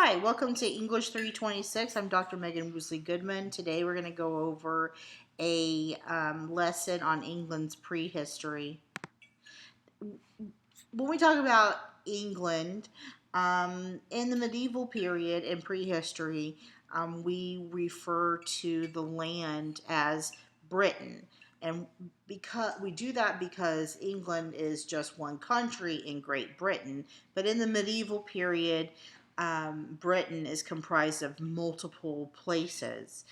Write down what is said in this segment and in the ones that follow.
Hi, welcome to English 326. I'm Dr. Megan Woosley Goodman. Today we're going to go over a lesson on England's prehistory. When we talk about England, in the medieval period in prehistory, we refer to the land as Britain. And because we do that because England is just one country in Great Britain, but in the medieval period, Britain is comprised of multiple places.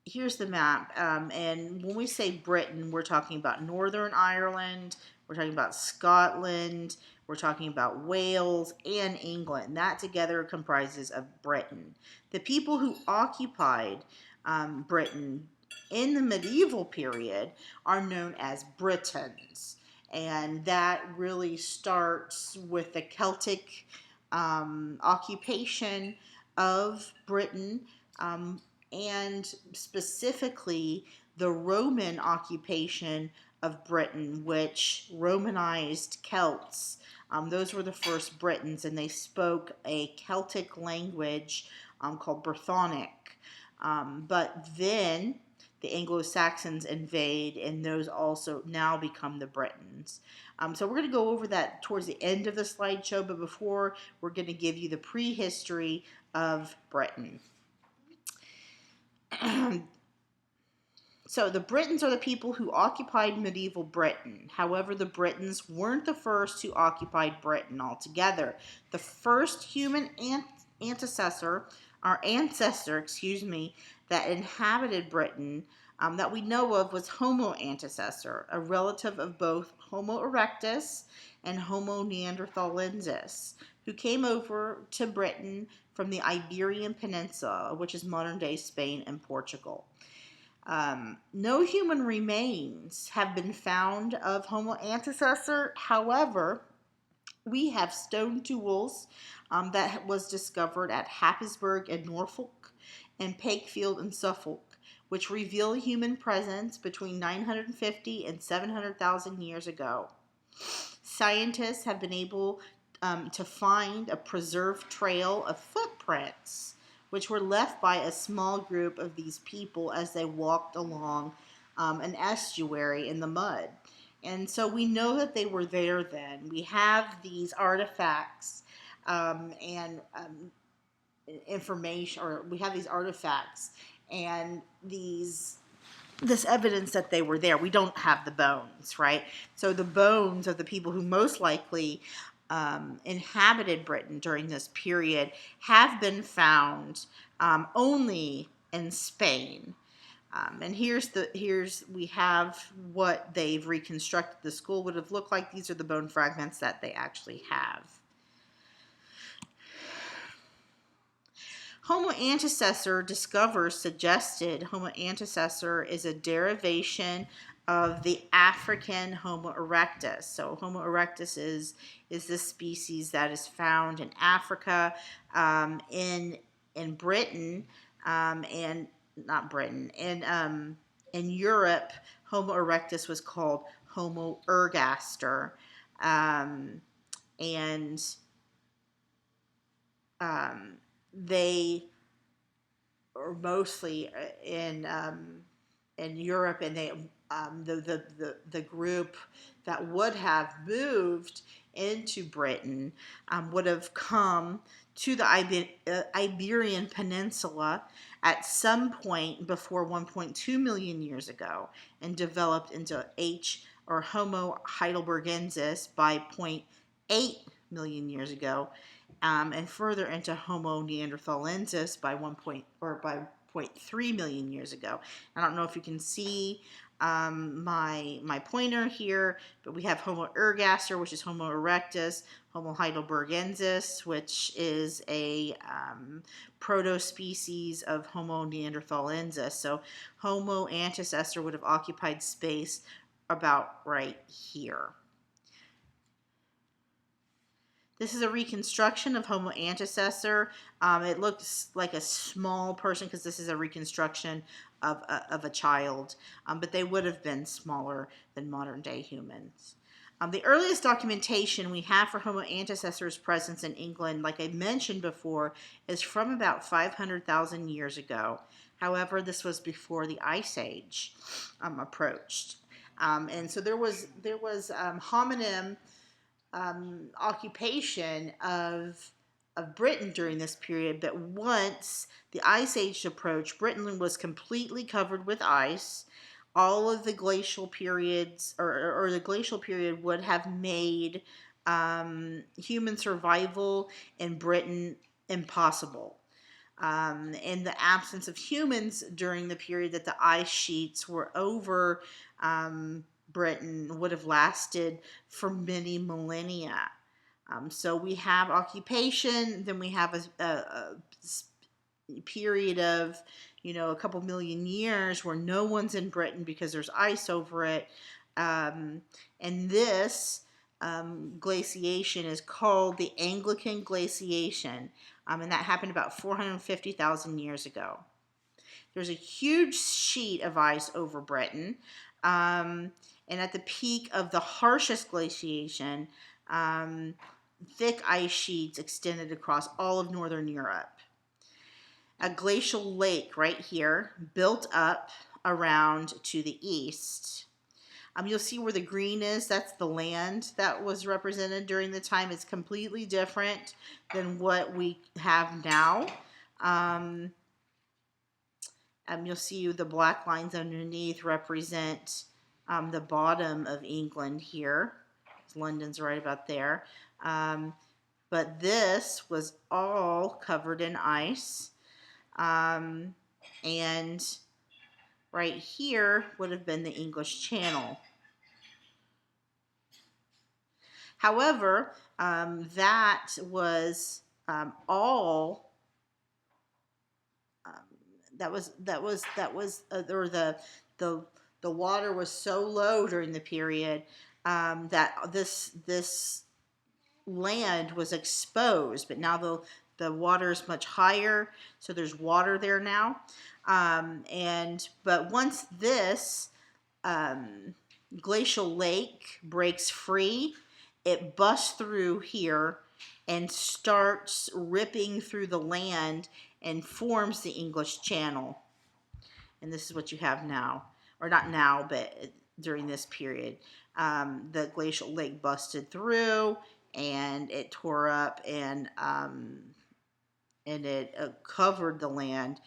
Here's the map, and when we say Britain, we're talking about Northern Ireland, we're talking about Scotland, we're talking about Wales and England. That together comprises of Britain. The people who occupied Britain in the medieval period are known as Britons, and that really starts with the Celtic occupation of Britain. And specifically the Roman occupation of Britain, which Romanized Celts. Those were the first Britons, and they spoke a Celtic language called Brythonic. But then the Anglo-Saxons invade, and those also now become the Britons. So we're going to go over that towards the end of the slideshow, but before, we're going to give you the prehistory of Britain. So the Britons are the people who occupied medieval Britain. However, the Britons weren't the first who occupied Britain altogether. The first human ancestor, that inhabited Britain that we know of was Homo Antecessor, a relative of both Homo erectus and Homo neanderthalensis, who came over to Britain from the Iberian Peninsula, which is modern-day Spain and Portugal. No human remains have been found of Homo Antecessor. However, we have stone tools that was discovered at Happisburgh in Norfolk and Pakefield in Suffolk, which reveal human presence between 950 and 700,000 years ago. Scientists have been able to find a preserved trail of footprints, which were left by a small group of these people as they walked along an estuary in the mud. And so we know that they were there then. We have these artifacts and information, or we have these artifacts and this evidence that they were there. We don't have the bones, right? So the bones of the people who most likely inhabited Britain during this period have been found only in Spain. And we have what they've reconstructed the skull would have looked like. These are the bone fragments that they actually have. Homo Antecessor discoverers suggested Homo Antecessor is a derivation of the African Homo erectus. So Homo erectus is this species that is found in Africa, in Britain, and not Britain, in Europe. Homo erectus was called Homo ergaster, they are mostly in Europe, and they the group that would have moved into Britain would have come to the Iberian Peninsula at some point before 1.2 million years ago and developed into Homo heidelbergensis by 0.8 million years ago, and further into Homo neanderthalensis by 0.3 million years ago. I don't know if you can see my pointer here, but we have Homo ergaster, which is Homo erectus, Homo heidelbergensis, which is a proto-species of Homo neanderthalensis. So Homo Antecessor would have occupied space about right here. This is a reconstruction of Homo Antecessor. It looks like a small person because this is a reconstruction of a child, but they would have been smaller than modern day humans. The earliest documentation we have for Homo antecessors' presence in England, like I mentioned before, is from about 500,000 years ago. However, this was before the Ice Age approached. And so there was hominin occupation of Britain during this period, but once the Ice Age approached, Britain was completely covered with ice. All of the glacial periods, or the glacial period, would have made human survival in Britain impossible. In the absence of humans during the period that the ice sheets were over, Britain would have lasted for many millennia. So we have occupation, then we have a period of, a couple million years where no one's in Britain because there's ice over it. And this glaciation is called the Anglican glaciation, and that happened about 450,000 years ago. There's a huge sheet of ice over Britain, and at the peak of the harshest glaciation, thick ice sheets extended across all of northern Europe. A glacial lake right here built up around to the east. You'll see where the green is. That's the land that was represented during the time. It's completely different than what we have now. You'll see the black lines underneath represent the bottom of England here. London's right about there. But this was all covered in ice. And right here would have been the English Channel. However, that was all. Or the water was so low during the period that this land was exposed, but now the water is much higher, so there's water there now. But once this glacial lake breaks free, it busts through here and starts ripping through the land and forms the English Channel. And this is what you have now, or not now, but during this period. The glacial lake busted through, and it tore up, and it covered the land,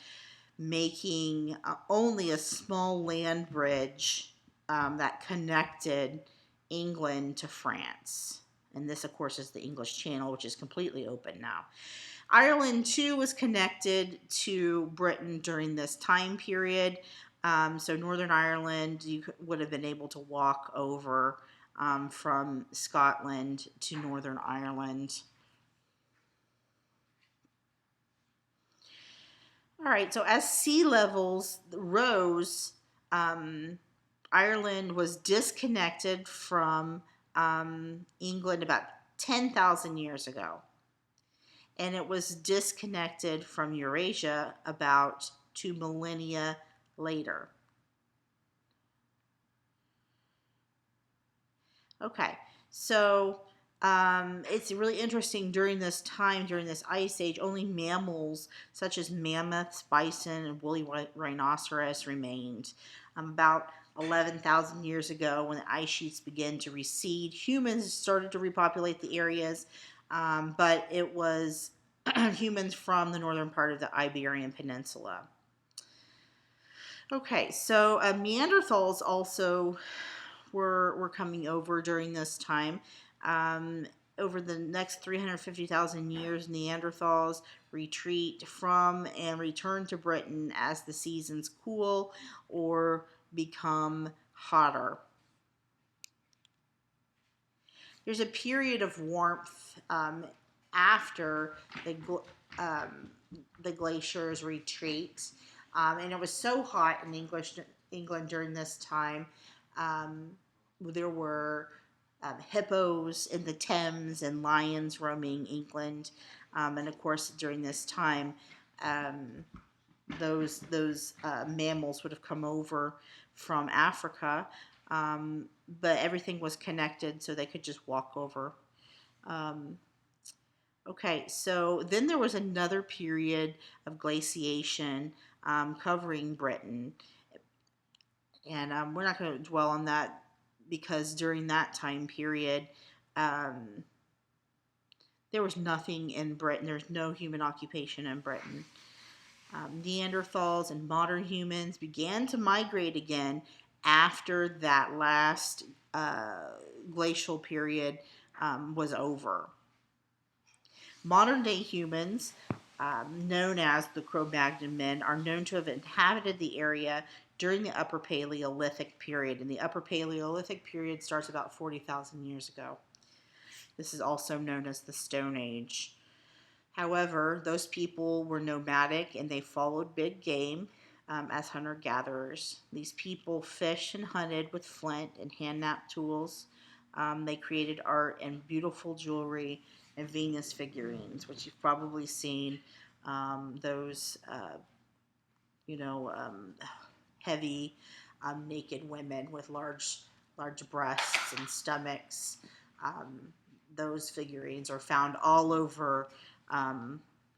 making only a small land bridge that connected England to France. And this, of course, is the English Channel, which is completely open now. Ireland, too, was connected to Britain during this time period. So Northern Ireland, you would have been able to walk over from Scotland to Northern Ireland. All right, so as sea levels rose, Ireland was disconnected from England about 10,000 years ago. And it was disconnected from Eurasia about 2 millennia later. Okay, so it's really interesting during this time, during this ice age, only mammals such as mammoths, bison, and woolly rhinoceros remained. About 11,000 years ago, when the ice sheets began to recede, humans started to repopulate the areas, but it was humans from the northern part of the Iberian Peninsula. Okay, so Neanderthals also were coming over during this time. Over the next 350,000 years, Neanderthals retreat from and return to Britain as the seasons cool or become hotter. There's a period of warmth after the glaciers retreat, and it was so hot in England during this time. There were hippos in the Thames and lions roaming England, and of course during this time, those mammals would have come over from Africa. but everything was connected, so they could just walk over. Um, okay, so then there was another period of glaciation covering Britain, and we're not going to dwell on that because during that time period, um, there was nothing in Britain. There's no human occupation in Britain. Neanderthals and modern humans began to migrate again after that last glacial period was over. Modern day humans, known as the Cro-Magnon men, are known to have inhabited the area during the Upper Paleolithic period. And the Upper Paleolithic period starts about 40,000 years ago. This is also known as the Stone Age. However, those people were nomadic and they followed big game as hunter-gatherers. These people fished and hunted with flint and hand-knapped tools. They created art and beautiful jewelry and Venus figurines, which you've probably seen those, you know, heavy, naked women with large breasts and stomachs. Those figurines are found all over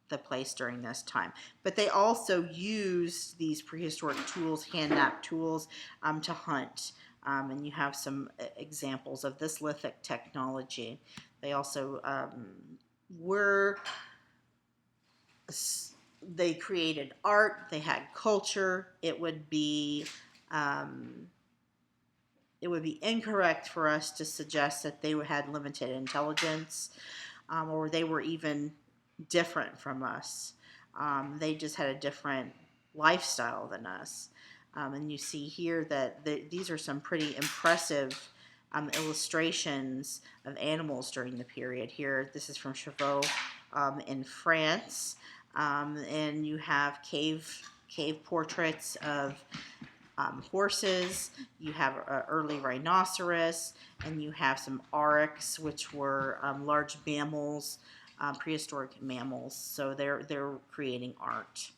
the place during this time. But they also used these prehistoric tools, hand-knapped tools, to hunt. And you have some examples of this lithic technology. They also they created art, they had culture. It would be incorrect for us to suggest that they had limited intelligence or they were even different from us. They just had a different lifestyle than us. And you see here that these are some pretty impressive illustrations of animals during the period. Here, this is from Chauveau in France. And you have cave portraits of horses, you have early rhinoceros, and you have some aurochs, which were large mammals, prehistoric mammals. So they're creating art.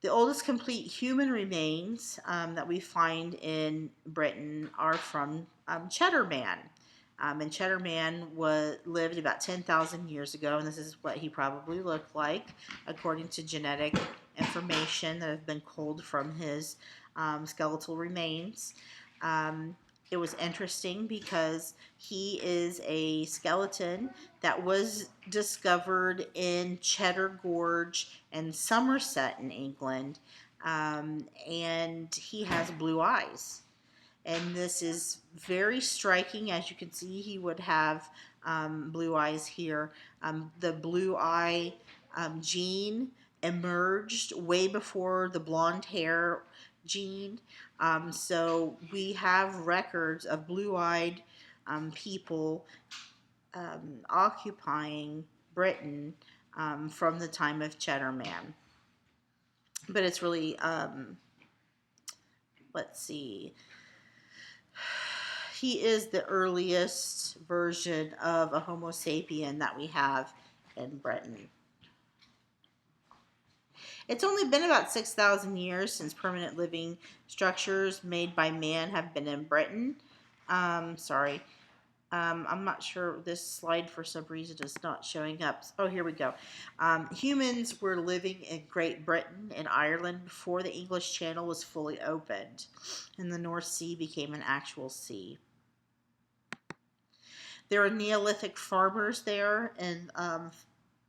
The oldest complete human remains that we find in Britain are from Cheddar Man. And Cheddar Man lived about 10,000 years ago, and this is what he probably looked like, according to genetic information that have been culled from his skeletal remains. It was interesting because he is a skeleton that was discovered in Cheddar Gorge and Somerset in England, and he has blue eyes. And this is very striking. As you can see, he would have blue eyes here. The blue eye gene emerged way before the blonde hair gene. So we have records of blue-eyed people occupying Britain from the time of Cheddar Man. But it's really, let's see, he is the earliest version of a Homo sapien that we have in Britain. It's only been about 6,000 years since permanent living structures made by man have been in Britain. I'm not sure, this slide for some reason is not showing up. Oh, here we go. Humans were living in Great Britain and Ireland before the English Channel was fully opened, and the North Sea became an actual sea. There are Neolithic farmers there in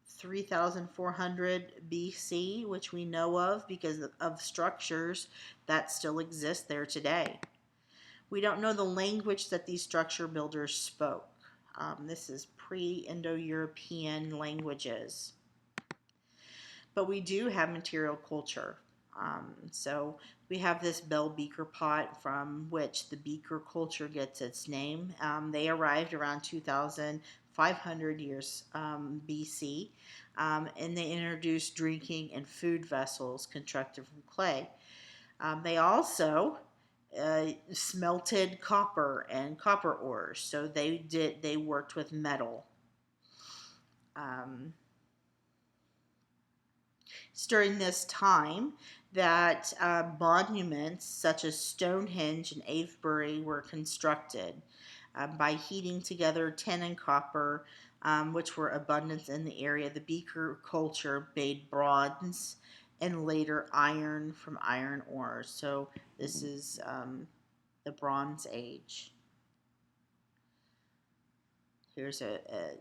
3,400 BC, which we know of because of structures that still exist there today. We don't know the language that these structure builders spoke. This is pre-Indo-European languages. But we do have material culture. So we have this bell beaker pot from which the Beaker Culture gets its name. They arrived around 2,500 years BC, and they introduced drinking and food vessels constructed from clay. They also smelted copper and copper ores, so they worked with metal. It's during this time that monuments such as Stonehenge and Avebury were constructed by heating together tin and copper, which were abundant in the area. The Beaker culture made bronze and later iron from iron ores. So this is the Bronze Age. Here's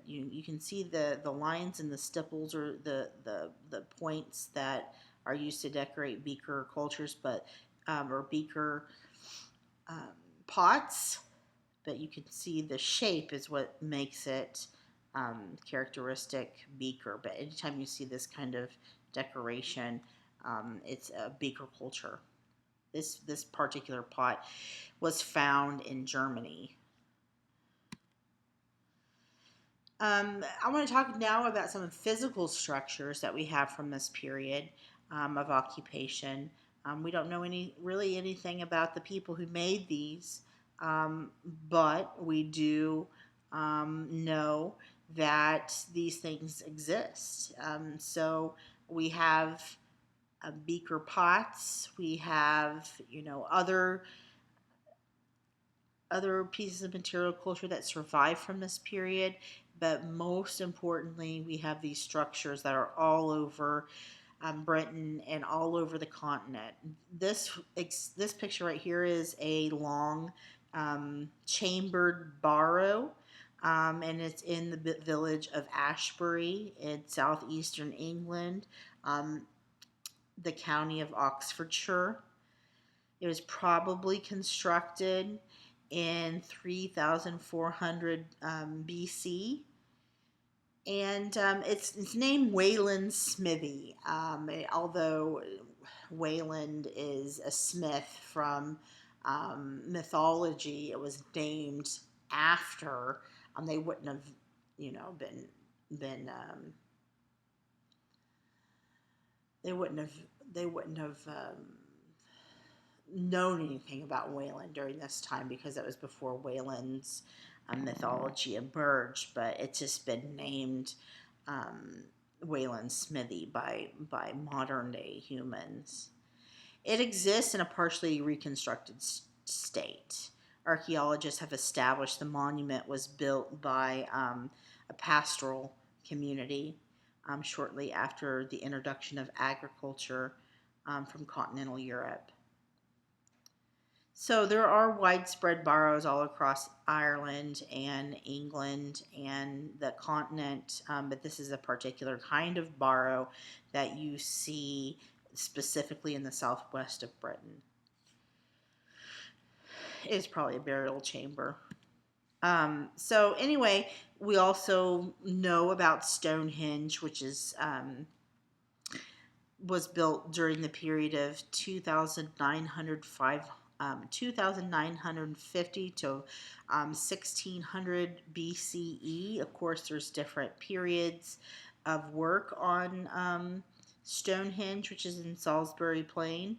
you can see the lines and the stipples, or the points that are used to decorate beaker cultures, but or beaker um, pots. But you can see the shape is what makes it characteristic beaker. But anytime you see this kind of decoration, it's a beaker culture. This particular pot was found in Germany. I want to talk now about some physical structures that we have from this period of occupation. We don't know really anything about the people who made these, but we do know that these things exist. So we have beaker pots. We have other pieces of material culture that survive from this period, but most importantly, we have these structures that are all over Britain and all over the continent. This picture right here is a long chambered barrow, and it's in the village of Ashbury in southeastern England, the county of Oxfordshire. It was probably constructed in 3400 BC. And it's named Wayland's Smithy. Although Wayland is a smith from mythology, it was named after. They wouldn't have, been. They wouldn't have known anything about Wayland during this time, because it was before Wayland's mythology emerged, but it's just been named Wayland's Smithy by modern day humans. It exists in a partially reconstructed state. Archaeologists have established the monument was built by a pastoral community shortly after the introduction of agriculture from continental Europe. So there are widespread barrows all across Ireland and England and the continent, but this is a particular kind of barrow that you see specifically in the southwest of Britain. It is probably a burial chamber. So anyway, we also know about Stonehenge, which was built during the period of 2950 to 1600 BCE. Of course, there's different periods of work on Stonehenge, which is in Salisbury Plain.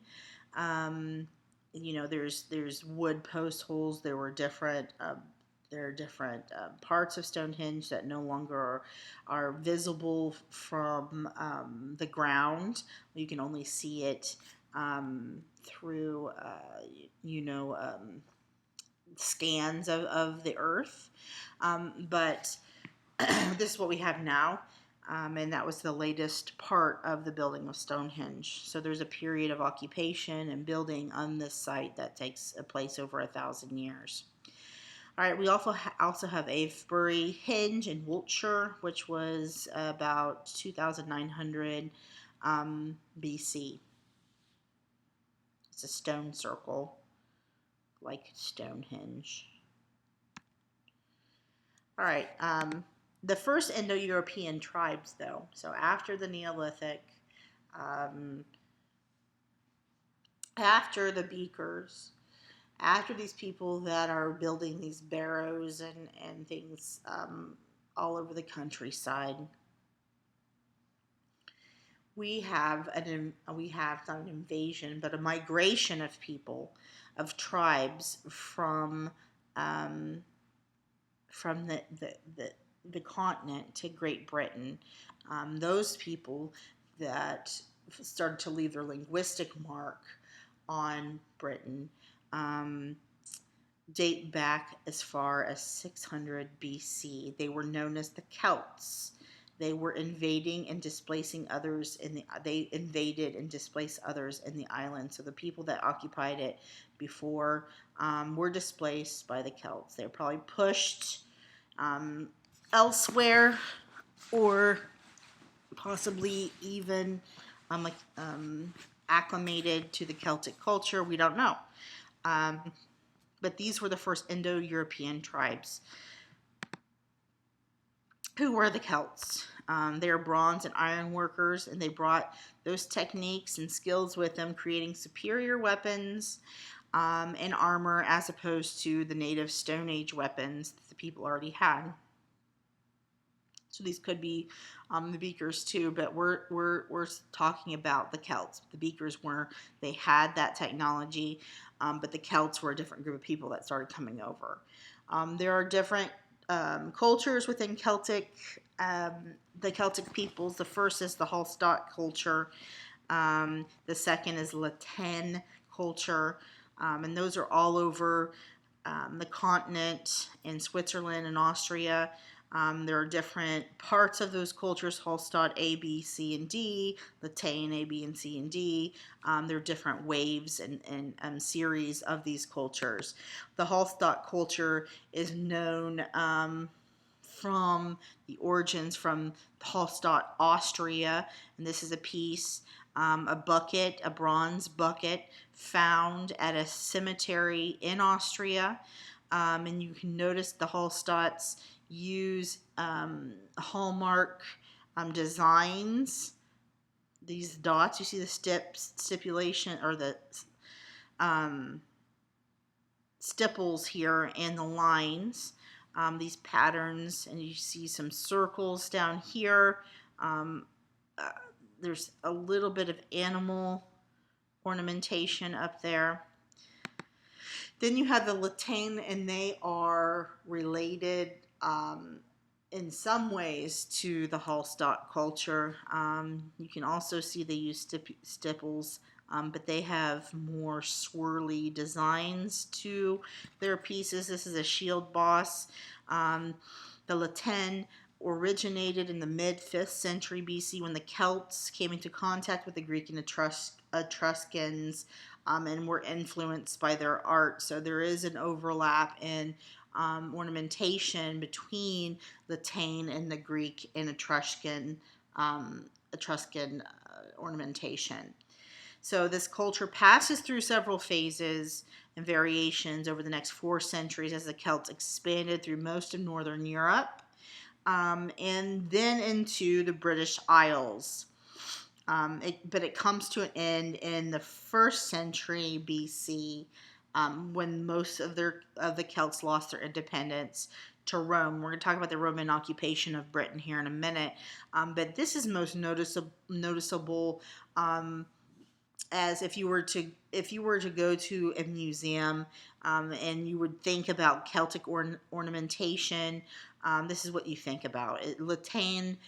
There's wood post holes. There are different parts of Stonehenge that no longer are visible from the ground. You can only see it through, scans of the earth. But this is what we have now. And that was the latest part of the building of Stonehenge. So there's a period of occupation and building on this site that takes place over 1,000 years. All right, we also have Avebury Henge in Wiltshire, which was about 2,900 BC. It's a stone circle, like Stonehenge. All right, the first Indo-European tribes, though. So after the Neolithic, after the Beakers, after these people that are building these barrows and things all over the countryside, we have not an invasion, but a migration of people, of tribes from the continent to Great Britain. Those people that started to leave their linguistic mark on Britain date back as far as 600 BC. They were known as the Celts. They were invading and displacing others they invaded and displaced others in the island. So the people that occupied it before were displaced by the Celts. They were probably pushed elsewhere, or possibly even acclimated to the Celtic culture. We don't know. But these were the first Indo-European tribes. Who were the Celts? They are bronze and iron workers, and they brought those techniques and skills with them, creating superior weapons and armor as opposed to the native Stone Age weapons that the people already had. So these could be the Beakers too, but we're talking about the Celts. The Beakers they had that technology, but the Celts were a different group of people that started coming over. There are different cultures within the Celtic peoples. The first is the Hallstatt culture. The second is Tène Culture, and those are all over the continent in Switzerland and Austria. There are different parts of those cultures: Hallstatt A, B, C, and D, Tène A, B, and C, and D. There are different waves and series of these cultures. The Hallstatt culture is known from the origins from Hallstatt, Austria, and this is a piece, a bronze bucket found at a cemetery in Austria, and you can notice the Hallstatts use hallmark designs. These dots, you see the stipulation or the stipples here and the lines. These patterns, and you see some circles down here. There's a little bit of animal ornamentation up there. Then you have the Latine, and they are related in some ways to the Hallstatt culture. You can also see they use stipples, but they have more swirly designs to their pieces. This is a shield boss. The Latine originated in the mid-5th century BC when the Celts came into contact with the Greek and Etruscans and were influenced by their art. So there is an overlap in ornamentation between the Tène and the Greek and Etruscan ornamentation. So this culture passes through several phases and variations over the next 4 centuries as the Celts expanded through most of northern Europe and then into the British Isles. But it comes to an end in the 1st century BC when most of the Celts lost their independence to Rome. We're going to talk about the Roman occupation of Britain here in a minute, but this is most noticeable as if you were to go to a museum and you would think about Celtic ornamentation. This is what you think about. Latine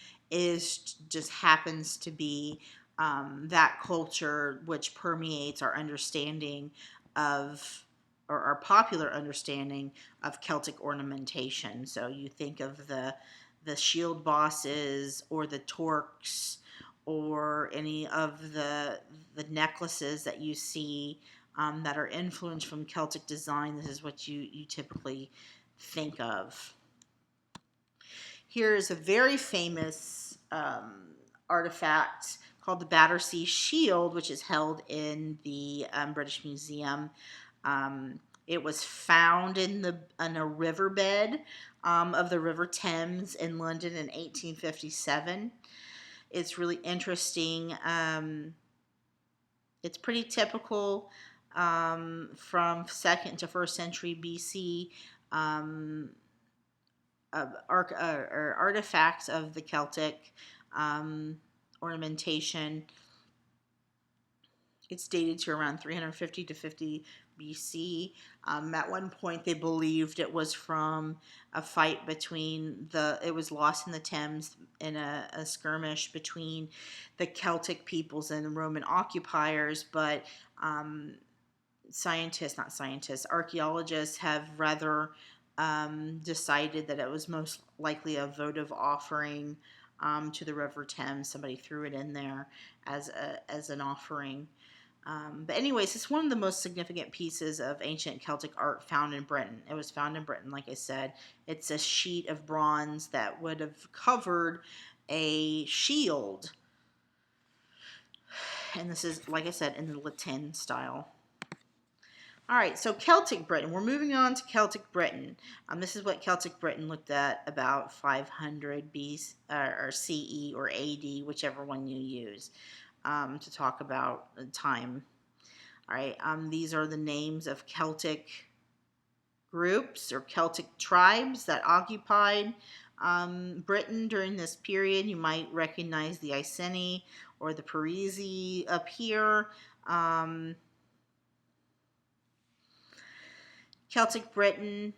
just happens to be that culture which permeates our understanding of, or our popular understanding of, Celtic ornamentation. So you think of the shield bosses or the torques or any of the necklaces that you see that are influenced from Celtic design. This is what you typically think of. Here is a very famous artifact called the Battersea Shield, which is held in the British Museum. It was found in a riverbed of the River Thames in London in 1857. It's really interesting. It's pretty typical from 2nd to 1st century BC artifacts of the Celtic ornamentation. It's dated to around 350 to 50 BC. At one point, they believed it was from a fight between it was lost in the Thames in a skirmish between the Celtic peoples and the Roman occupiers, but archaeologists have rather decided that it was most likely a votive offering to the River Thames. Somebody threw it in there as an offering. But anyways, it's one of the most significant pieces of ancient Celtic art found in Britain. It was found in Britain, like I said. It's a sheet of bronze that would have covered a shield. And this is, like I said, in the Latin style. All right, so Celtic Britain. We're moving on to Celtic Britain. This is what Celtic Britain looked at about 500 BC or CE or AD, whichever one you use, to talk about the time. All right, these are the names of Celtic groups or Celtic tribes that occupied Britain during this period. You might recognize the Iceni or the Parisi up here. Celtic Britain,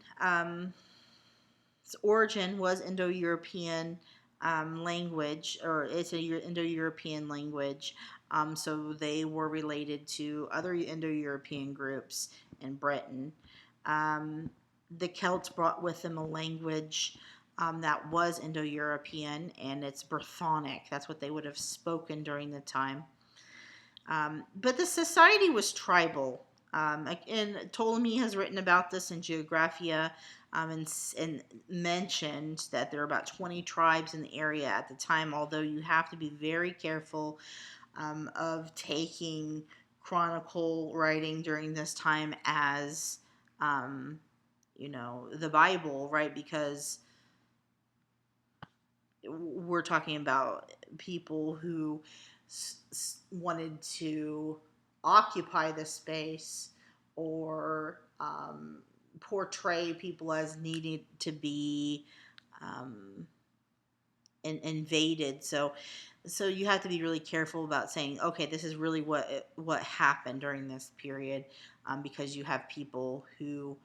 its origin was Indo-European language, or it's an Indo-European language. So they were related to other Indo-European groups in Britain. The Celts brought with them a language that was Indo-European, and it's Brythonic. That's what they would have spoken during the time. But the society was tribal. And Ptolemy has written about this in Geographia and mentioned that there are about 20 tribes in the area at the time, although you have to be very careful of taking chronicle writing during this time as, the Bible, right? Because we're talking about people who wanted to occupy the space or portray people as needing to be invaded. So you have to be really careful about saying, okay, this is really what happened during this period, because you have people who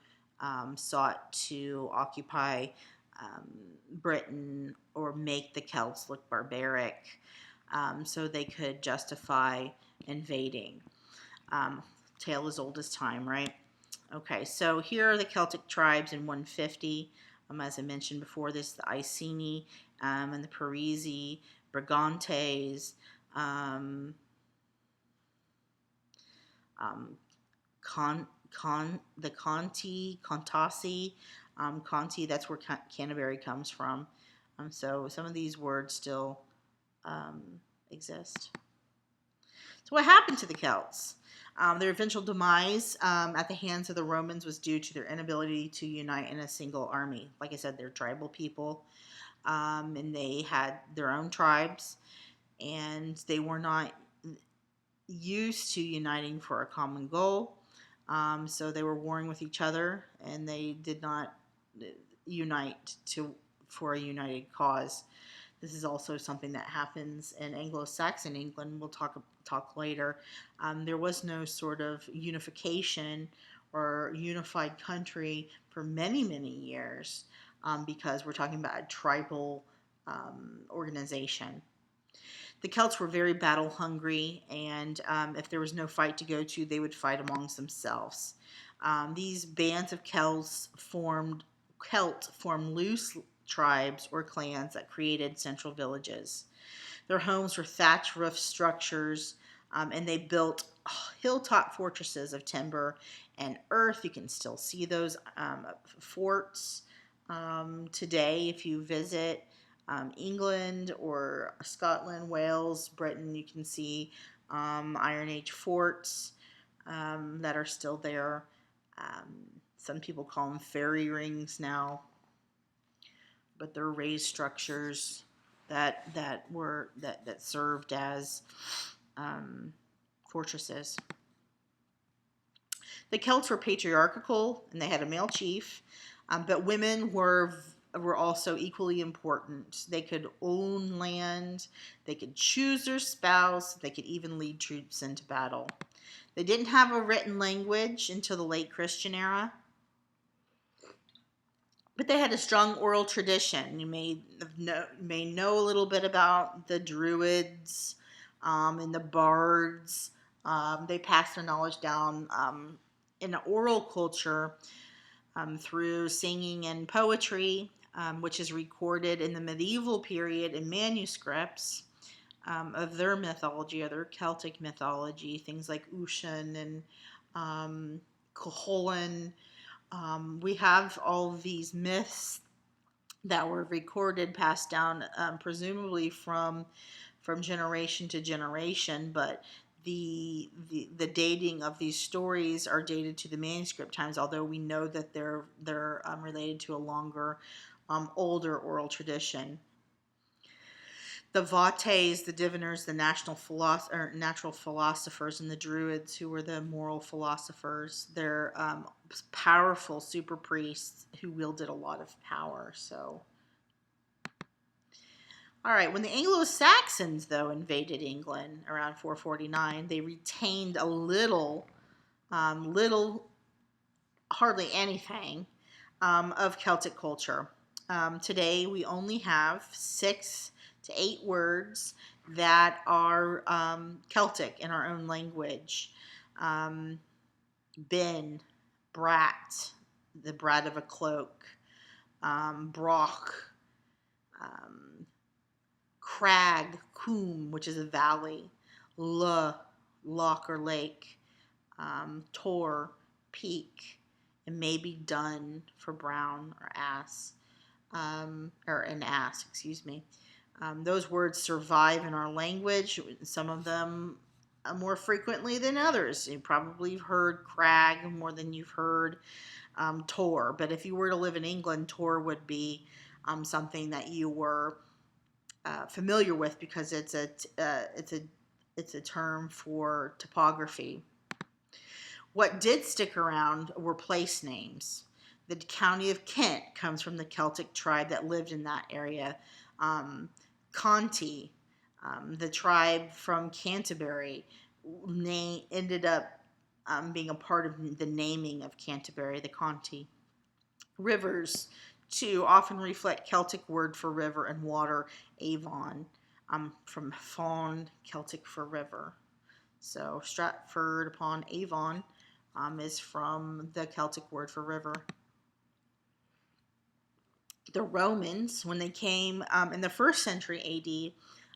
sought to occupy Britain or make the Celts look barbaric, so they could justify invading. Tale as old as time, right? Okay, so here are the Celtic tribes in 150. As I mentioned before, this is the Iceni and the Parisi, Brigantes, the Contasi. Conti, that's where Canterbury comes from. So some of these words still exist. So what happened to the Celts? Their eventual demise at the hands of the Romans was due to their inability to unite in a single army. Like I said, they're tribal people, and they had their own tribes, and they were not used to uniting for a common goal. So they were warring with each other, and they did not unite for a united cause. This is also something that happens in Anglo-Saxon England. We'll talk later. There was no sort of unification or unified country for many, many years, because we're talking about a tribal organization. The Celts were very battle hungry, and if there was no fight to go to, they would fight amongst themselves. These bands of Celts formed loose tribes or clans that created central villages. Their homes were thatch roof structures, and they built hilltop fortresses of timber and earth. You can still see those forts today if you visit England or Scotland, Wales, Britain. You can see Iron Age forts that are still there. Some people call them fairy rings now, but they're raised structures that served as fortresses. The Celts were patriarchal, and they had a male chief, but women were also equally important. They could own land, they could choose their spouse, they could even lead troops into battle. They didn't have a written language until the late Christian era, but they had a strong oral tradition. May know a little bit about the Druids and the bards. They passed their knowledge down in an oral culture through singing and poetry, which is recorded in the medieval period in manuscripts of their mythology, of their Celtic mythology, things like Ushan and Cuchulainn. We have all these myths that were recorded, passed down, presumably from generation to generation, but the dating of these stories are dated to the manuscript times, although we know that they're related to a longer, older oral tradition. The Vates, the diviners, the natural philosophers, and the Druids, who were the moral philosophers, they're powerful super priests who wielded a lot of power. So, all right, when the Anglo-Saxons, though, invaded England around 449, they retained a little, hardly anything of Celtic culture. Today, we only have 6 to 8 words that are Celtic in our own language. Bin, brat, the brat of a cloak, broch, crag, coombe, which is a valley, loch or lake, tor, peak, and maybe dun for brown or ass, or an ass, excuse me. Those words survive in our language, some of them more frequently than others. You probably heard crag more than you've heard tor, but if you were to live in England, tor would be something that you were familiar with because it's a term for topography. What did stick around were place names. The county of Kent comes from the Celtic tribe that lived in that area. Conti, the tribe from Canterbury, ended up being a part of the naming of Canterbury, the Conti. Rivers, too, often reflect Celtic word for river and water, Avon, from fawn, Celtic for river. So Stratford upon Avon is from the Celtic word for river. The Romans, when they came in the 1st century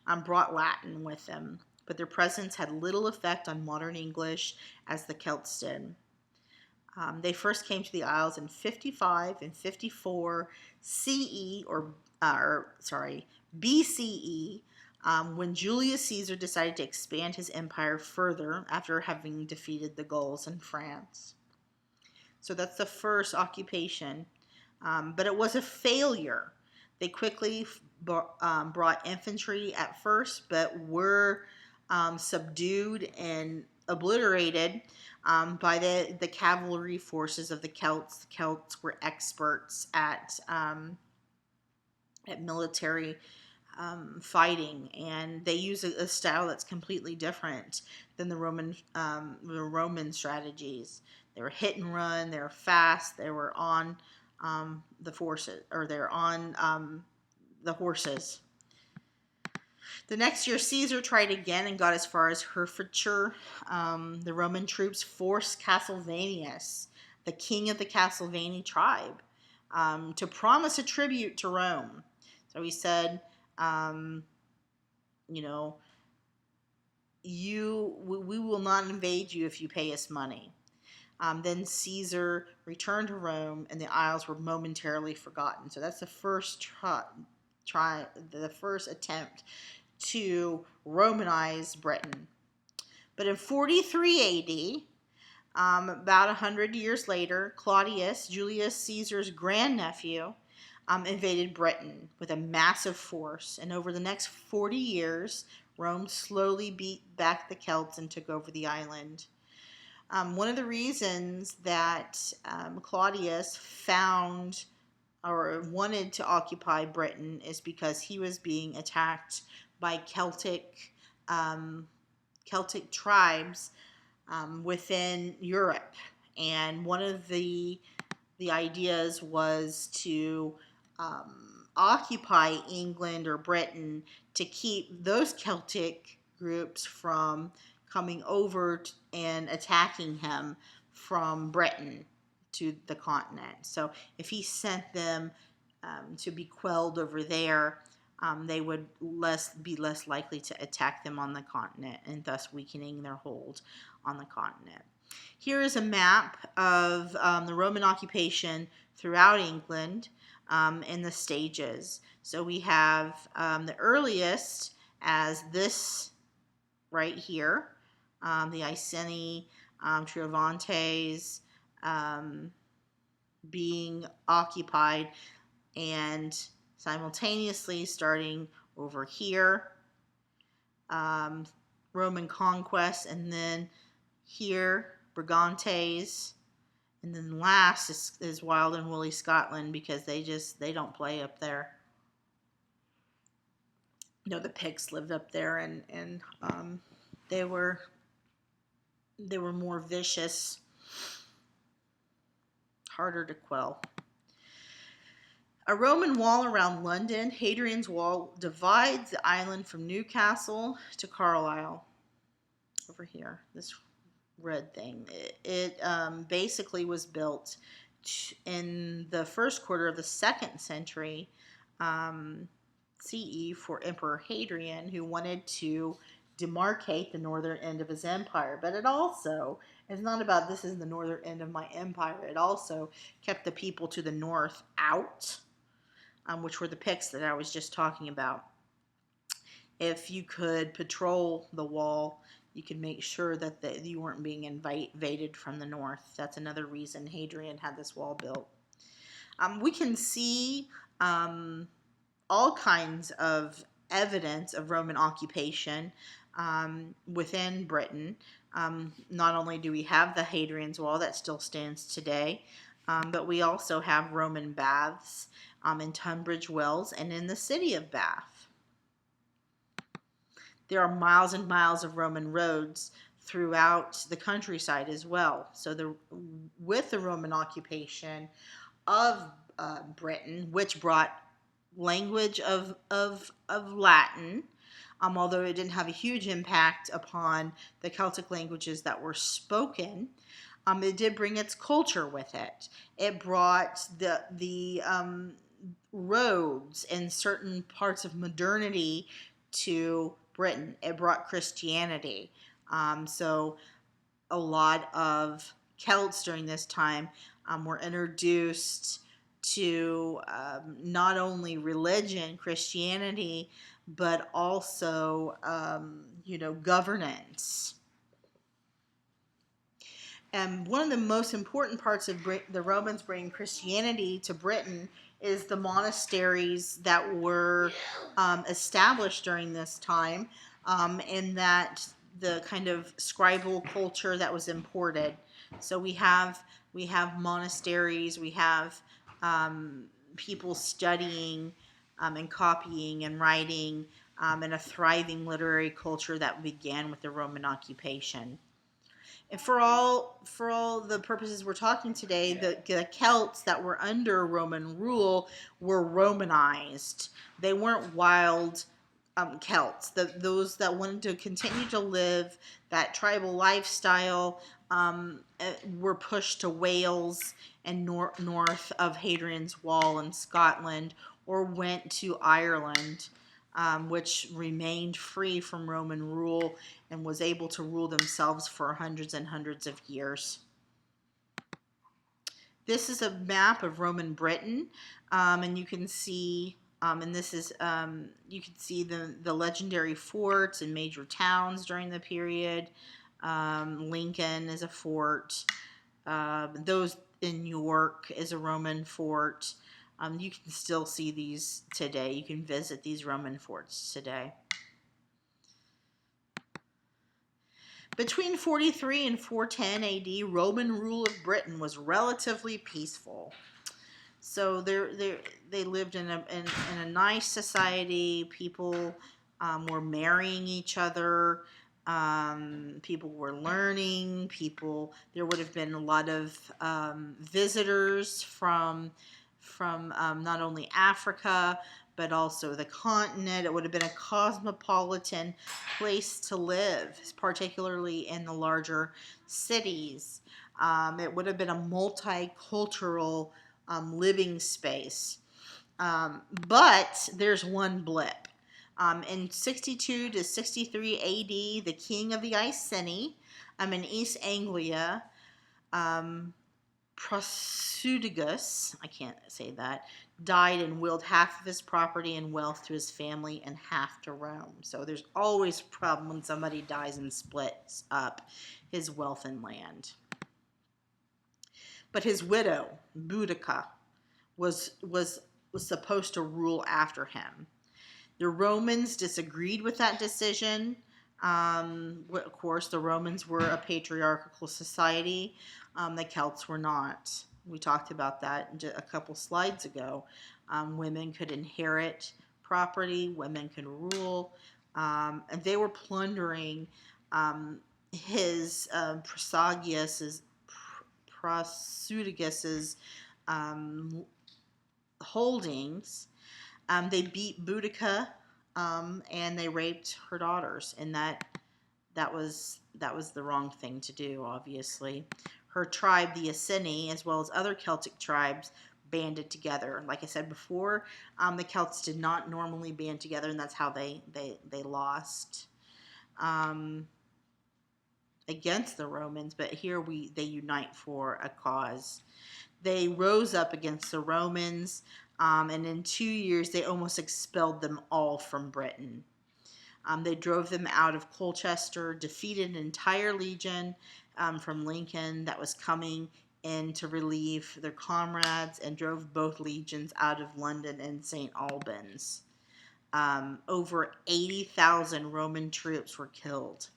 AD, brought Latin with them, but their presence had little effect on modern English as the Celts did. They first came to the Isles in 55 and 54 CE, BCE, when Julius Caesar decided to expand his empire further after having defeated the Gauls in France. So that's the first occupation, but it was a failure. They quickly brought infantry at first, but were subdued and obliterated by the cavalry forces of the Celts. The Celts were experts at military fighting, and they use a style that's completely different than the Roman strategies. They were hit and run. They were fast. They were on the forces, or they're on the horses. The next year, Caesar tried again and got as far as Herefordshire. The Roman troops forced Castlevanius, the king of the Castlevani tribe, to promise a tribute to Rome. So he said, we will not invade you if you pay us money. Then Caesar returned to Rome, and the Isles were momentarily forgotten. So that's the first the first attempt to Romanize Britain. But in 43 AD, about 100 years later, Claudius, Julius Caesar's grandnephew, invaded Britain with a massive force. And over the next 40 years, Rome slowly beat back the Celts and took over the island. One of the reasons that Claudius found or wanted to occupy Britain is because he was being attacked by Celtic tribes within Europe. And one of the ideas was to occupy England or Britain to keep those Celtic groups from coming over and attacking him from Britain to the continent. So if he sent them to be quelled over there, they would be less likely to attack them on the continent, and thus weakening their hold on the continent. Here is a map of the Roman occupation throughout England in the stages. So we have the earliest as this right here, the Iceni, Triovantes being occupied, and simultaneously starting over here, Roman conquest, and then here, Brigantes, and then last is Wild and Woolly Scotland, because they don't play up there. You know, the Picts lived up there, and they were more vicious, harder to quell. A Roman wall around London, Hadrian's Wall, divides the island from Newcastle to Carlisle. Over here, this red thing. It basically was built in the first quarter of the 2nd century CE for Emperor Hadrian, who wanted to demarcate the northern end of his empire. But it also is not about this is the northern end of my empire. It also kept the people to the north out, which were the Picts that I was just talking about. If you could patrol the wall, you could make sure that you weren't being invaded from the north. That's another reason Hadrian had this wall built. We can see all kinds of evidence of Roman occupation within Britain. Not only do we have the Hadrian's Wall that still stands today, but we also have Roman baths in Tunbridge Wells and in the city of Bath. There are miles and miles of Roman roads throughout the countryside as well. So with the Roman occupation of Britain, which brought language of Latin, although it didn't have a huge impact upon the Celtic languages that were spoken, it did bring its culture with it. It brought the roads and certain parts of modernity to Britain. It brought Christianity. So a lot of Celts during this time were introduced to not only religion, Christianity, but also, governance. And one of the most important parts of the Romans bringing Christianity to Britain is the monasteries that were established during this time, and that the kind of scribal culture that was imported. So we have monasteries, we have people studying and copying and writing, and a thriving literary culture that began with the Roman occupation. And for all the purposes we're talking today, the Celts that were under Roman rule were Romanized. They weren't wild Celts. Those that wanted to continue to live that tribal lifestyle were pushed to Wales and north of Hadrian's Wall in Scotland, or went to Ireland, which remained free from Roman rule and was able to rule themselves for hundreds and hundreds of years. This is a map of Roman Britain, and you can see, and this is, you can see the legendary forts and major towns during the period. Lincoln is a fort. Those in York is a Roman fort. You can still see these today. You can visit these Roman forts today. Between 43 and 410 AD, Roman rule of Britain was relatively peaceful. So they lived in a nice society. People were marrying each other. People were learning. There would have been a lot of visitors from not only Africa but also the continent. It would have been a cosmopolitan place to live, particularly in the larger cities. It would have been a multicultural living space. But there's one blip. In 62 to 63 AD, the king of the Iceni in East Anglia, Prasutagus, I can't say that, died and willed half of his property and wealth to his family and half to Rome. So there's always a problem when somebody dies and splits up his wealth and land. But his widow, Boudica, was supposed to rule after him. The Romans disagreed with that decision. Of course, the Romans were a patriarchal society. The Celts were not. We talked about that a couple slides ago. Women could inherit property. Women could rule. And they were plundering his Prasutagus' holdings. They beat Boudica, and they raped her daughters, and that was the wrong thing to do. Obviously, her tribe, the Iceni, as well as other Celtic tribes, banded together. Like I said before, the Celts did not normally band together, and that's how they lost against the Romans. But here they unite for a cause. They rose up against the Romans. And in 2 years, they almost expelled them all from Britain. They drove them out of Colchester, defeated an entire legion from Lincoln that was coming in to relieve their comrades, and drove both legions out of London and St. Albans. Over 80,000 Roman troops were killed.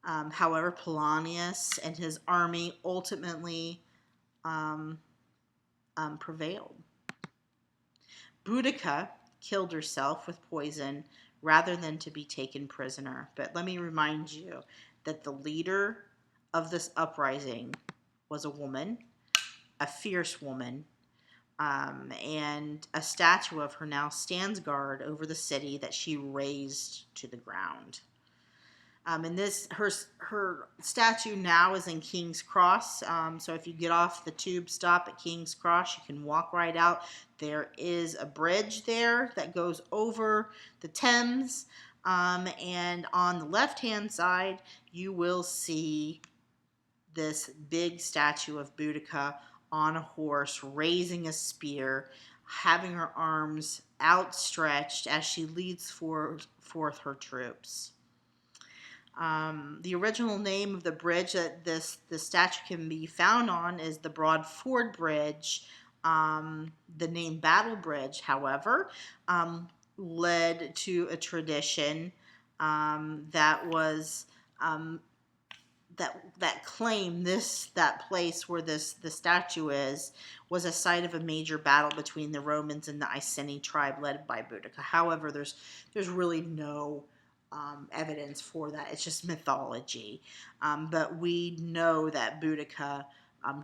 However, Polonius and his army ultimately prevailed. Boudica killed herself with poison rather than to be taken prisoner. But let me remind you that the leader of this uprising was a woman, a fierce woman, and a statue of her now stands guard over the city that she razed to the ground. And her statue now is in King's Cross. So if you get off the tube stop at King's Cross, you can walk right out. There is a bridge there that goes over the Thames. And on the left-hand side, you will see this big statue of Boudica on a horse, raising a spear, having her arms outstretched as she leads forth her troops. The original name of the bridge that the statue can be found on is the Broad Ford Bridge. The name Battle Bridge, however, led to a tradition that was that claimed that place where the statue was a site of a major battle between the Romans and the Iceni tribe led by Boudica. However, there's really no evidence for that. It's just mythology. But we know that Boudica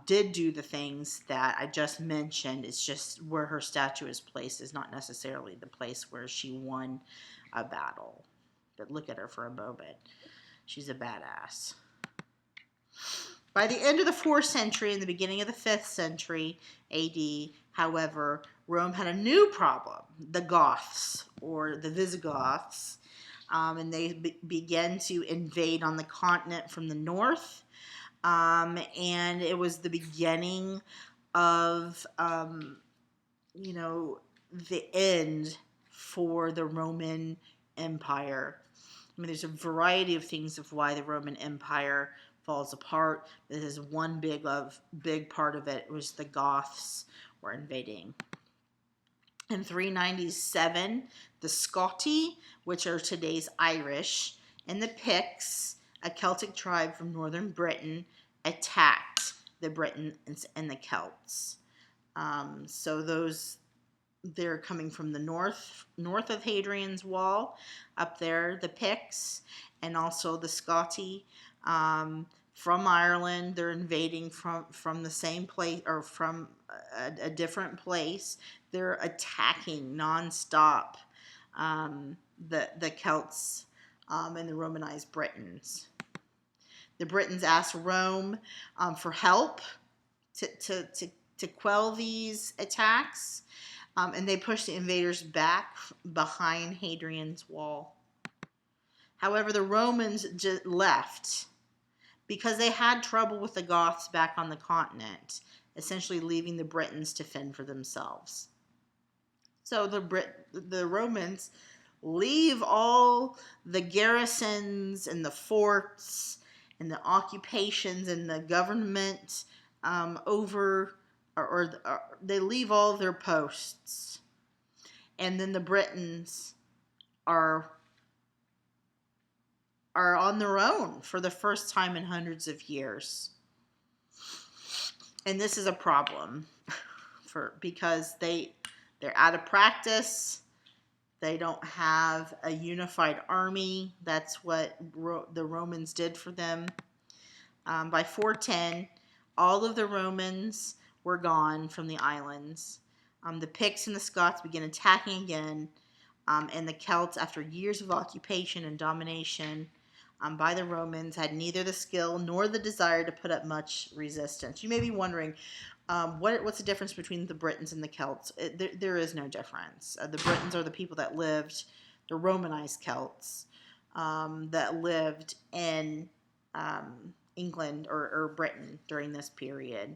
did do the things that I just mentioned. It's just where her statue is placed is not necessarily the place where she won a battle. But look at her for a moment. She's a badass. By the end of the 4th century and the beginning of the 5th century AD, however, Rome had a new problem, the Goths, or the Visigoths. And they began to invade on the continent from the north. And it was the beginning of, the end for the Roman Empire. I mean, there's a variety of things of why the Roman Empire falls apart. This is one big part of it was the Goths were invading. In 397, the Scotti, which are today's Irish, and the Picts, a Celtic tribe from northern Britain, attacked the Britons and the Celts. So those they're coming from the north of Hadrian's Wall, up there, the Picts, and also the Scotti. From Ireland, they're invading from the same place, or from a different place. They're attacking nonstop the Celts and the Romanized Britons. The Britons asked Rome for help to quell these attacks, and they pushed the invaders back behind Hadrian's Wall. However, the Romans just left because they had trouble with the Goths back on the continent, essentially leaving the Britons to fend for themselves. So the Romans leave all the garrisons and the forts and the occupations and the government over, or they leave all their posts, and then the Britons are on their own for the first time in hundreds of years. And this is a problem because they're out of practice. They don't have a unified army. That's what the Romans did for them. By 410, all of the Romans were gone from the islands. The Picts and the Scots began attacking again, and the Celts, after years of occupation and domination by the Romans, had neither the skill nor the desire to put up much resistance. You may be wondering, what's the difference between the Britons and the Celts? There is no difference. The Britons are the people that lived, the Romanized Celts, that lived in England or Britain during this period.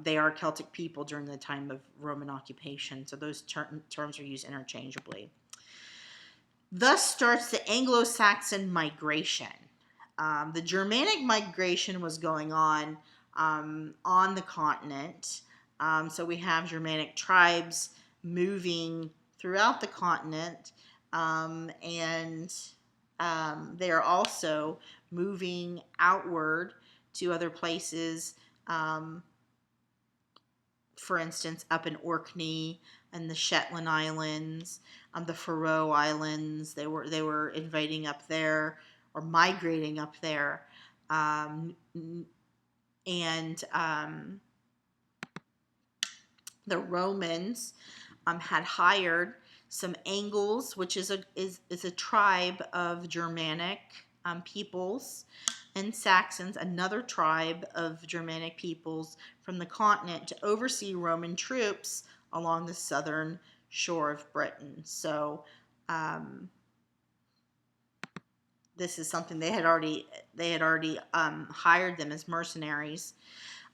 They are Celtic people during the time of Roman occupation, so those terms are used interchangeably. Thus starts the Anglo-Saxon Migration. The Germanic migration was going on the continent. So we have Germanic tribes moving throughout the continent, and they are also moving outward to other places. For instance, up in Orkney and the Shetland Islands, the Faroe Islands, they were invading up there or migrating up there, and the Romans had hired some Angles, which is a tribe of Germanic peoples, and Saxons, another tribe of Germanic peoples from the continent, to oversee Roman troops along the southern shore of Britain. So this is something they had already hired them as mercenaries.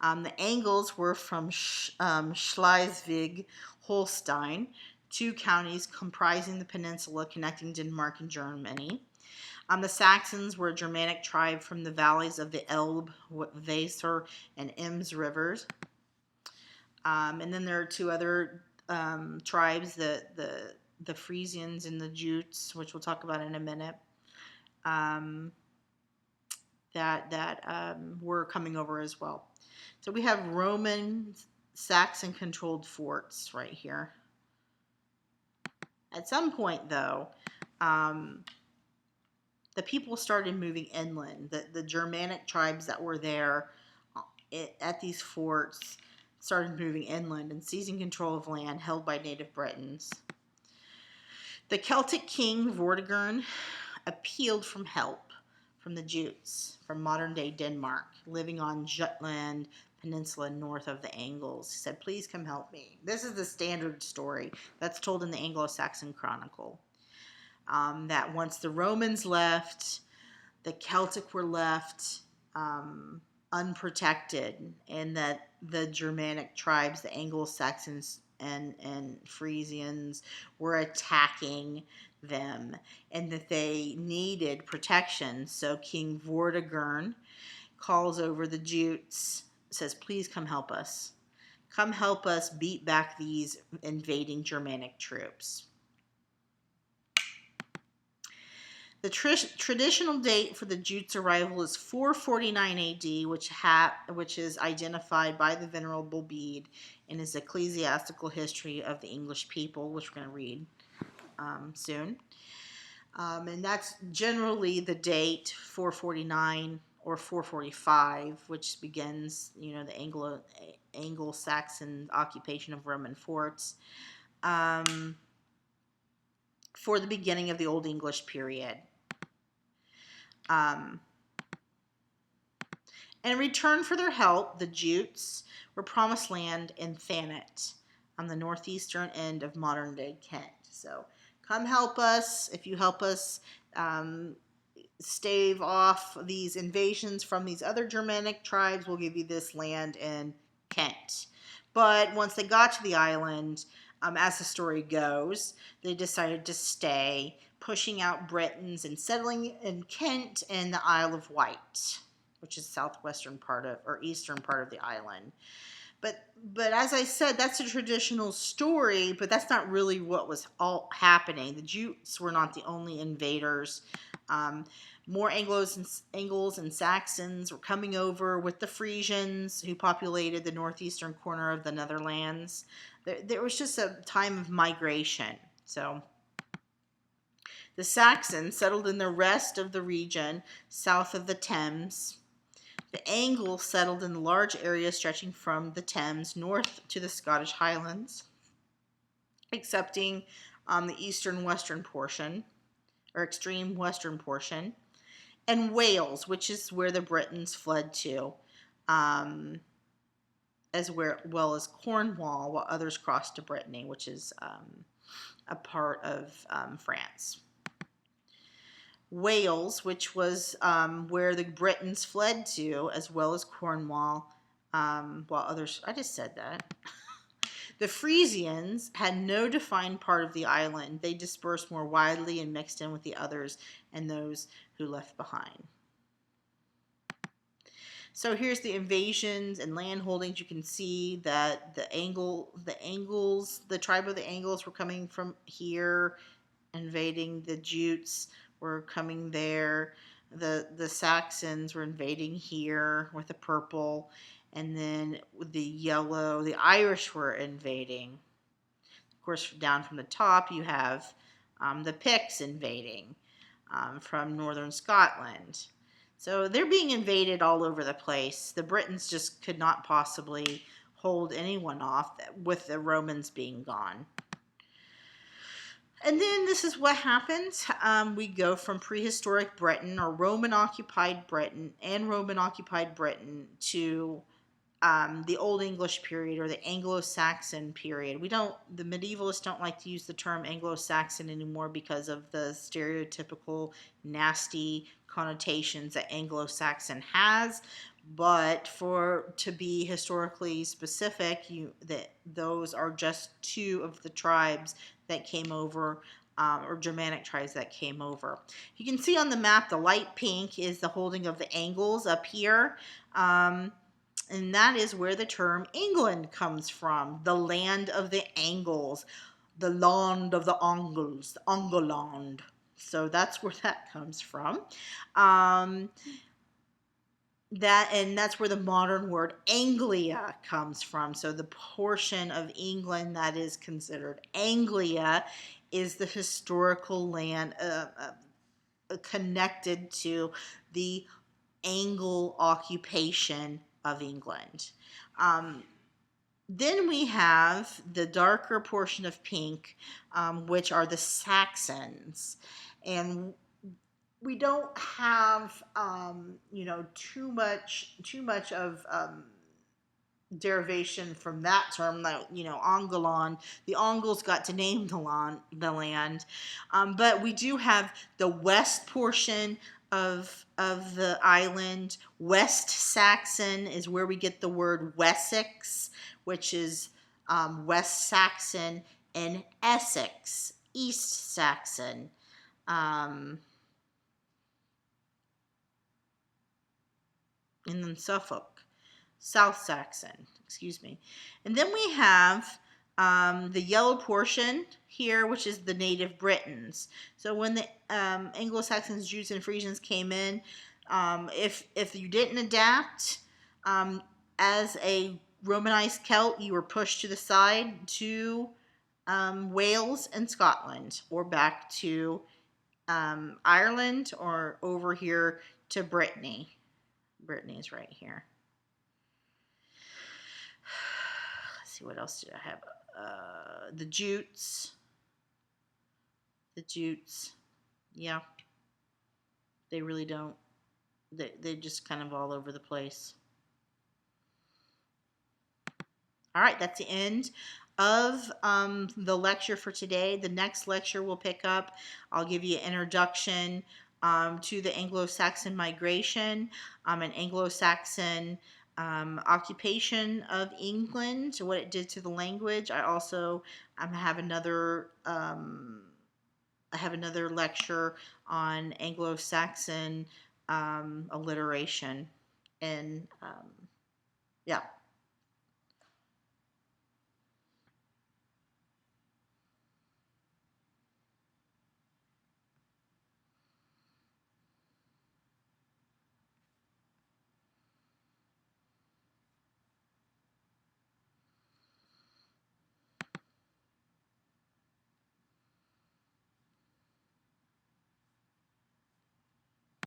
The Angles were from Schleswig-Holstein, 2 counties comprising the peninsula connecting Denmark and Germany. The Saxons were a Germanic tribe from the valleys of the Elbe, Weser, and Ems rivers. And then there are 2 other tribes, the Frisians and the Jutes, which we'll talk about in a minute, that were coming over as well. So we have Roman Saxon-controlled forts right here. At some point, though, the people started moving inland. The Germanic tribes that were there at these forts started moving inland and seizing control of land held by native Britons. The Celtic king Vortigern appealed for help from the Jutes from modern-day Denmark, living on Jutland Peninsula north of the Angles. He said, "Please come help me." This is the standard story that's told in the Anglo-Saxon Chronicle. That once the Romans left, the Celtic were left unprotected, and that the Germanic tribes, the Anglo-Saxons and Frisians, were attacking them, and that they needed protection. So King Vortigern calls over the Jutes, says, "Please come help us. Come help us beat back these invading Germanic troops." The traditional date for the Jutes' arrival is 449 AD, which is identified by the Venerable Bede in his Ecclesiastical History of the English People, which we're going to read soon. And that's generally the date 449 or 445, which begins, the Anglo-Saxon occupation of Roman forts, for the beginning of the Old English period. In return for their help, the Jutes were promised land in Thanet, on the northeastern end of modern-day Kent. So, come help us. If you help us stave off these invasions from these other Germanic tribes, we'll give you this land in Kent. But once they got to the island, as the story goes, they decided to stay, pushing out Britons and settling in Kent and the Isle of Wight, which is southwestern part of, or eastern part of the island. But as I said, that's a traditional story, but that's not really what was all happening. The Jutes were not the only invaders. More Anglos and Saxons were coming over with the Frisians, who populated the northeastern corner of the Netherlands. There was just a time of migration. So the Saxons settled in the rest of the region south of the Thames. The Angles settled in large areas stretching from the Thames north to the Scottish Highlands, excepting the eastern western portion, or extreme western portion, and Wales, which is where the Britons fled to, as well as Cornwall, while others crossed to Brittany, which is a part of France. Wales, which was where the Britons fled to, as well as Cornwall, while others, I just said that. The Frisians had no defined part of the island. They dispersed more widely and mixed in with the others and those who left behind. So here's the invasions and land holdings. You can see that the tribe of the Angles were coming from here, invading. The Jutes were coming there. The Saxons were invading here with the purple, and then with the yellow, the Irish were invading. Of course, down from the top, you have the Picts invading from northern Scotland. So they're being invaded all over the place. The Britons just could not possibly hold anyone off with the Romans being gone. And then this is what happens. We go from prehistoric Britain, or Roman-occupied Britain, to the Old English period, or the Anglo-Saxon period. The medievalists don't like to use the term Anglo-Saxon anymore because of the stereotypical nasty connotations that Anglo-Saxon has. But to be historically specific, those are just two of the tribes that came over, or Germanic tribes that came over. You can see on the map the light pink is the holding of the Angles up here. And that is where the term England comes from, the land of the Angles, the land of the Angles, Angleland. So that's where that comes from. That's where the modern word Anglia comes from. So the portion of England that is considered Anglia is the historical land connected to the Angle occupation of England. Then we have the darker portion of pink, which are the Saxons. And we don't have, too much of derivation from that term, like, Angolan. The Angles got to name the land. But we do have the west portion of the island. West Saxon is where we get the word Wessex, which is West Saxon, and Essex, East Saxon. And then Suffolk, South Saxon, excuse me. And then we have The yellow portion here, which is the native Britons. So when the Anglo-Saxons, Jutes, and Frisians came in, if you didn't adapt as a Romanized Celt, you were pushed to the side to Wales and Scotland, or back to Ireland, or over here to Brittany. Brittany is right here. Let's see, what else did I have? The Jutes. The Jutes. Yeah. They really don't. They're just kind of all over the place. All right, that's the end of the lecture for today. The next lecture we'll pick up, I'll give you an introduction to the Anglo-Saxon migration, an Anglo-Saxon occupation of England, what it did to the language. I also have another lecture on Anglo-Saxon alliteration, and yeah.